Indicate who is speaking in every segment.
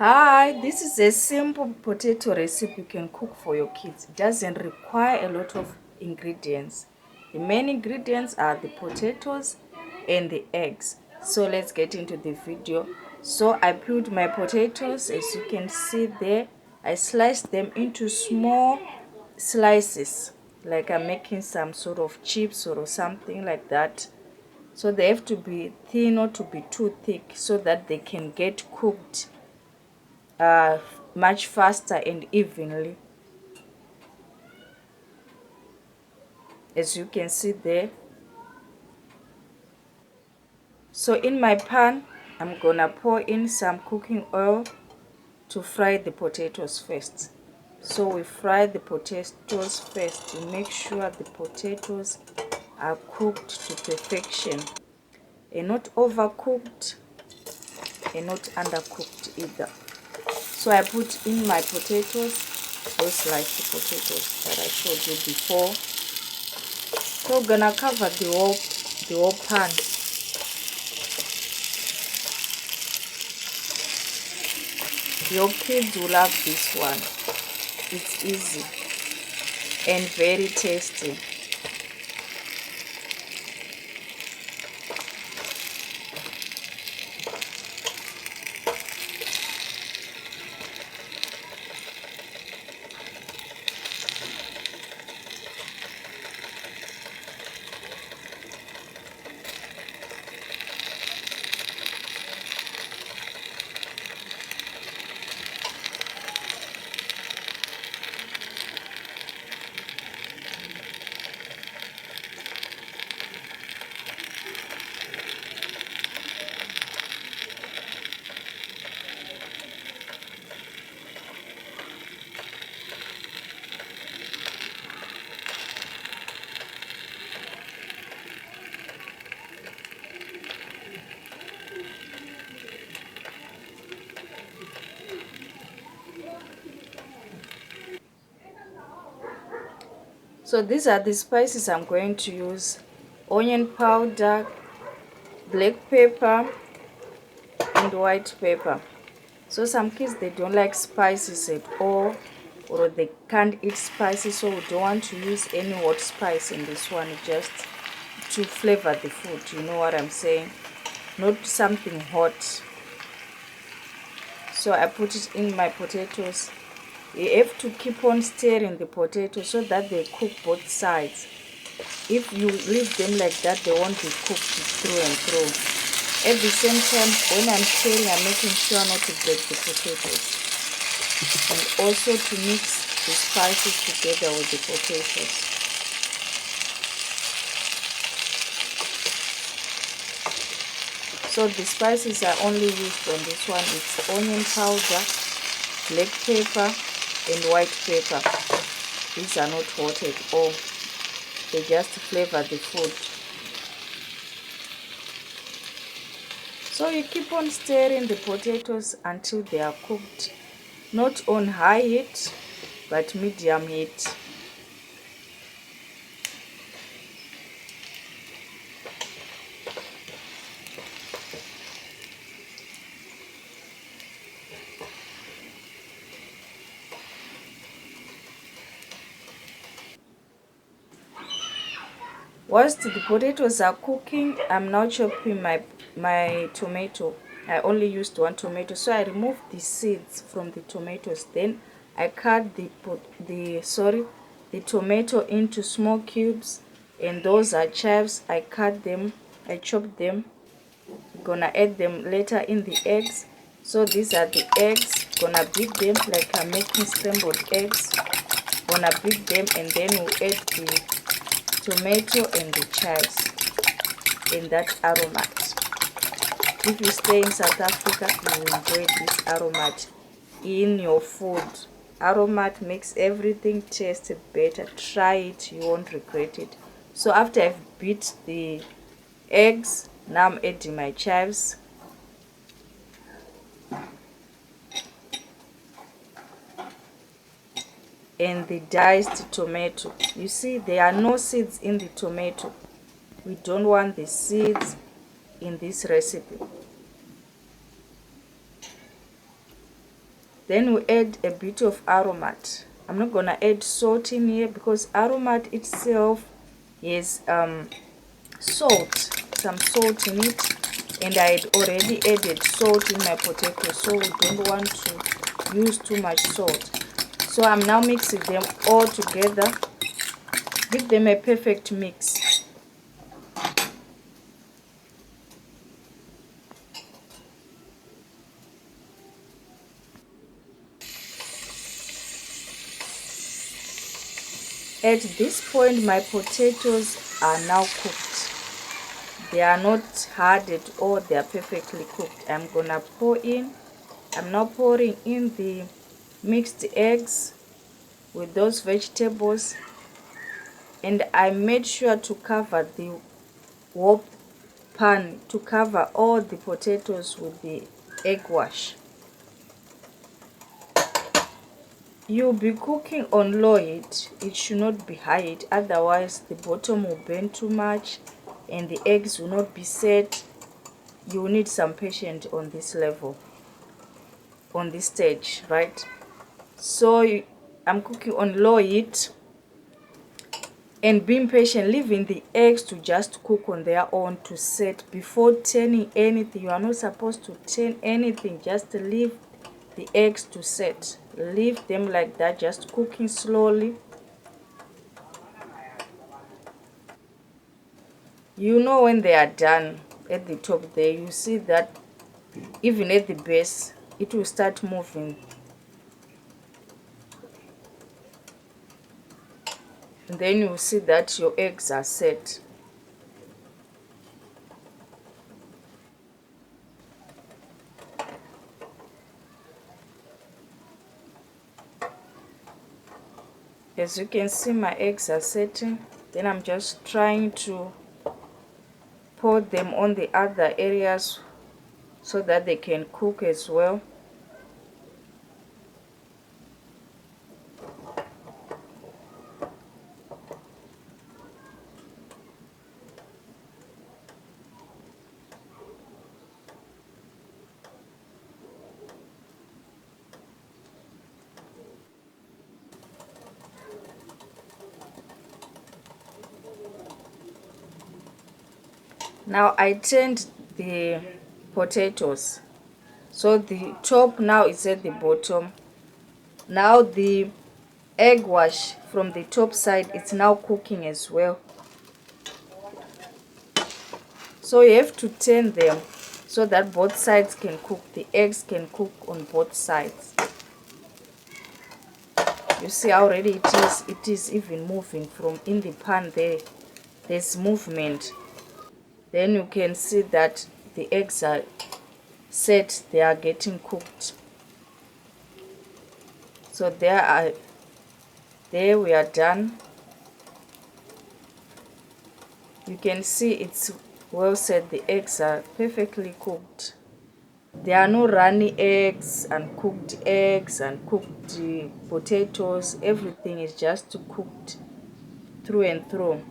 Speaker 1: Hi, this is a simple potato recipe you can cook for your kids. It doesn't require a lot of ingredients. The main ingredients are the potatoes and the eggs. So let's get into the video. So I peeled my potatoes, as you can see there. I sliced them into small slices, like I'm making some sort of chips or something like that. So they have to be thin, not to be too thick, so that they can get cooked much faster and evenly, as you can see there. So in my pan, I'm gonna pour in some cooking oil to fry the potatoes first. So we fry the potatoes first to make sure the potatoes are cooked to perfection and not overcooked and not undercooked either. So I put in my potatoes, those sliced potatoes that I showed you before. So we're gonna cover the whole pan. Your kids will love this one. It's easy and very tasty. So these are the spices I'm going to use: onion powder, black pepper, and white pepper. So some kids, they don't like spices at all, or they can't eat spices, so we don't want to use any hot spice in this one, just to flavor the food. You know what I'm saying? Not something hot. So I put it in my potatoes. You have to keep on stirring the potatoes so that they cook both sides. If you leave them like that, they won't be cooked through and through. At the same time, when I'm stirring, I'm making sure not to break the potatoes, and also to mix the spices together with the potatoes. So the spices I only used on this one, it's onion powder, black pepper, and white pepper. These are not hot at all. They just flavor the food. So you keep on stirring the potatoes until they are cooked, not on high heat, but medium heat. Whilst the potatoes are cooking, I'm now chopping my tomato. I only used one tomato, so I removed the seeds from the tomatoes. Then I cut the tomato into small cubes, and those are chives. I cut them, I chopped them. Gonna add them later in the eggs. So these are the eggs. Gonna beat them like I'm making scrambled eggs. Gonna beat them, and then we'll add the tomato and the chives in that aromat. If you stay in South Africa, you will enjoy this aromat in your food. Aromat makes everything taste better. Try it, you won't regret it. So after I've beat the eggs, now I'm adding my chives. And the diced tomato. You see, there are no seeds in the tomato. We don't want the seeds in this recipe. Then we add a bit of aromat. I'm not gonna add salt in here because aromat itself is salt, some salt in it, and I had already added salt in my potato, so we don't want to use too much salt. So I'm now mixing them all together, give them a perfect mix. At this point, my potatoes are now cooked. They are not hard at all, they are perfectly cooked. I'm now pouring in the mixed eggs with those vegetables, and I made sure to cover the whole pan, to cover all the potatoes with the egg wash. You'll be cooking on low heat. It should not be high heat, otherwise the bottom will burn too much and the eggs will not be set. You need some patience on this level, on this stage, right? So I'm cooking on low heat and being patient, leaving the eggs to just cook on their own to set before turning anything. You are not supposed to turn anything, just leave the eggs to set. Leave them like that, just cooking slowly. You know when they are done at the top there, you see that even at the base it will start moving, and then you see that your eggs are set. As you can see, my eggs are setting. Then I'm just trying to pour them on the other areas so that they can cook as well. Now I turned the potatoes, so the top now is at the bottom. Now the egg wash from the top side, it's now cooking as well. So you have to turn them so that both sides can cook. The eggs can cook on both sides. You see already it is even moving from in the pan there. There's movement. Then you can see that the eggs are set, they are getting cooked. So there we are done. You can see it's well set, the eggs are perfectly cooked. There are no runny eggs and cooked potatoes. Everything is just cooked through and through.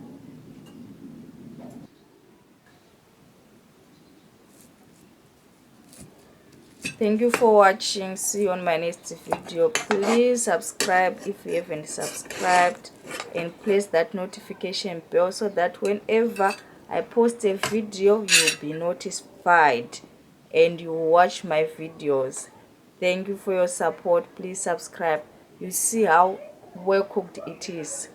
Speaker 1: Thank you for watching. See you on my next video. Please subscribe if you haven't subscribed, and press that notification bell so that whenever I post a video you'll be notified and you watch my videos. Thank you for your support. Please subscribe. You see how well cooked it is.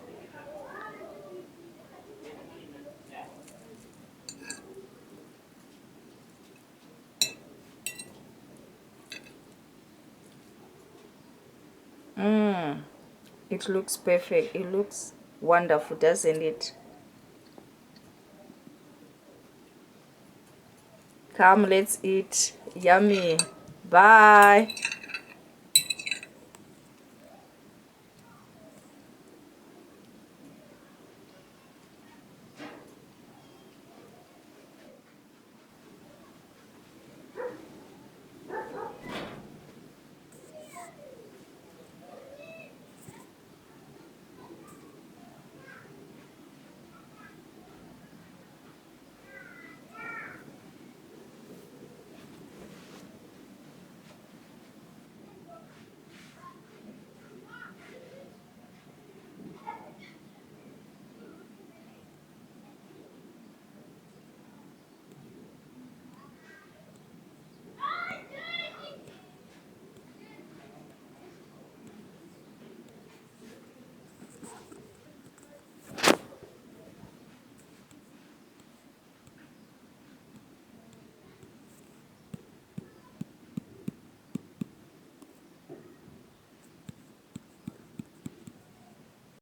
Speaker 1: It looks perfect. It looks wonderful, doesn't it? Come, let's eat. Yummy. Bye.